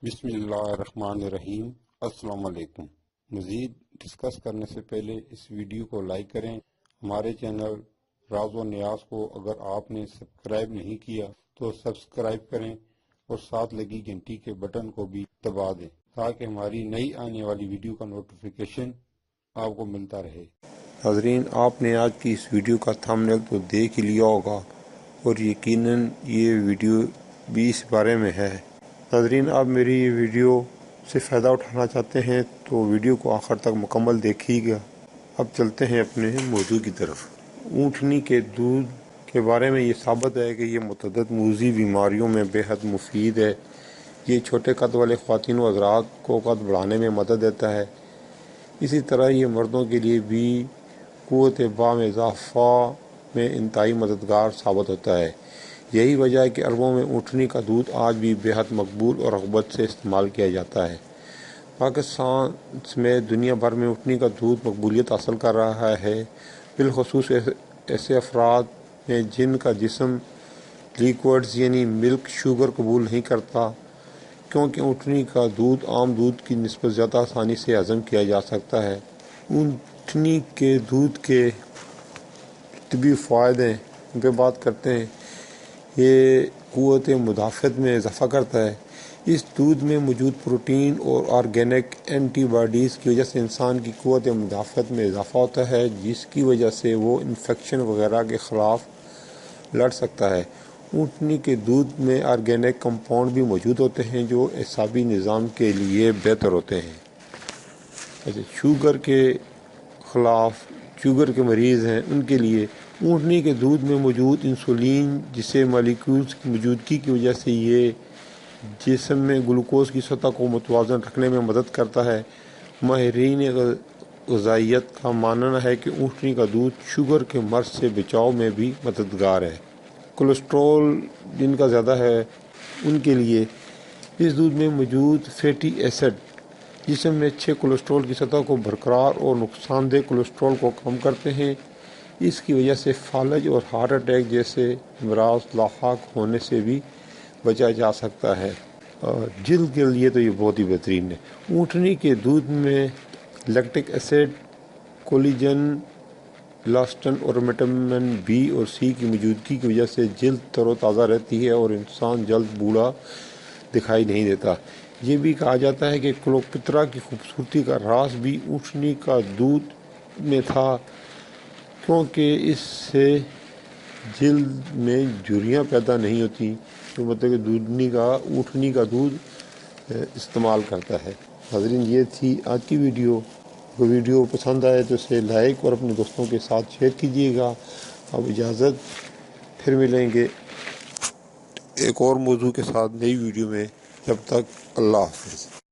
بسم اللہ الرحمن الرحیم۔ السلام علیکم۔ مزید ڈسکس کرنے سے پہلے اس ویڈیو کو لائک کریں۔ ہمارے چینل راز و نیاز کو اگر آپ نے سبسکرائب نہیں کیا تو سبسکرائب کریں اور ساتھ لگی گھنٹی کے بٹن کو بھی دبا دیں تاکہ ہماری نئی آنے والی ویڈیو کا نوٹیفیکیشن آپ کو ملتا رہے۔ ناظرین، آپ نے آج کی اس ویڈیو کا تھمبنیل تو دیکھ ہی لیا ہوگا اور یقیناً یہ ویڈیو بھی اس بارے میں ہے۔ ناظرین، آپ میری یہ ویڈیو سے فائدہ اٹھانا چاہتے ہیں تو ویڈیو کو آخر تک مکمل دیکھیے گا۔ اب چلتے ہیں اپنے موضوع کی طرف۔ اونٹنی کے دودھ کے بارے میں یہ ثابت ہے کہ یہ متعدد موذی بیماریوں میں بے حد مفید ہے۔ یہ چھوٹے قد والے خواتین و حضرات کو قد بڑھانے میں مدد دیتا ہے۔ اسی طرح یہ مردوں کے لیے بھی قوت بام اضافہ میں انتہائی مددگار ثابت ہوتا ہے۔ یہی وجہ ہے کہ عربوں میں اونٹنی کا دودھ آج بھی بے حد مقبول اور رغبت سے استعمال کیا جاتا ہے۔ پاکستان سمیت دنیا بھر میں اونٹنی کا دودھ مقبولیت حاصل کر رہا ہے، بالخصوص ایسے افراد میں جن کا جسم لیکوڈز یعنی ملک شوگر قبول نہیں کرتا، کیونکہ اونٹنی کا دودھ عام دودھ کی نسبت زیادہ آسانی سے ہضم کیا جا سکتا ہے۔ اونٹنی کے دودھ کے طبی فوائد پہ بات کرتے ہیں۔ یہ قوت مدافعت میں اضافہ کرتا ہے۔ اس دودھ میں موجود پروٹین اور آرگینک اینٹی باڈیز کی وجہ سے انسان کی قوت مدافعت میں اضافہ ہوتا ہے، جس کی وجہ سے وہ انفیکشن وغیرہ کے خلاف لڑ سکتا ہے۔ اونٹنی کے دودھ میں آرگینک کمپاؤنڈ بھی موجود ہوتے ہیں جو اعصابی نظام کے لیے بہتر ہوتے ہیں۔ شوگر کے مریض ہیں، ان کے لیے اونٹنی کے دودھ میں موجود انسولین جسے مالیکیولز کی موجودگی کی وجہ سے یہ جسم میں گلوکوز کی سطح کو متوازن رکھنے میں مدد کرتا ہے۔ ماہرین غذائیت کا ماننا ہے کہ اونٹنی کا دودھ شوگر کے مرض سے بچاؤ میں بھی مددگار ہے۔ کولیسٹرول جن کا زیادہ ہے ان کے لیے اس دودھ میں موجود فیٹی ایسڈ جسم میں اچھے کولیسٹرول کی سطح کو برقرار اور نقصان دہ کولیسٹرول کو کم کرتے ہیں۔ اس کی وجہ سے فالج اور ہارٹ اٹیک جیسے امراض لاحق ہونے سے بھی بچا جا سکتا ہے۔ اور جلد کے لیے تو یہ بہت ہی بہترین ہے۔ اونٹنی کے دودھ میں لیکٹک ایسڈ، کولیجن، الاسٹن اور وٹامن بی اور سی کی موجودگی کی وجہ سے جلد تر و تازہ رہتی ہے اور انسان جلد بوڑھا دکھائی نہیں دیتا۔ یہ بھی کہا جاتا ہے کہ کلوپترا کی خوبصورتی کا راز بھی اونٹنی کا دودھ میں تھا، کیونکہ اس سے جلد میں جھریاں پیدا نہیں ہوتی، تو مطلب کہ اونٹنی کا دودھ استعمال کرتا ہے۔ ناظرین، یہ تھی آج کی ویڈیو۔ اگر ویڈیو پسند آئے تو اسے لائک اور اپنے دوستوں کے ساتھ شیئر کیجیے گا۔ اب اجازت، پھر ملیں گے ایک اور موضوع کے ساتھ نئی ویڈیو میں۔ جب تک اللہ حافظ۔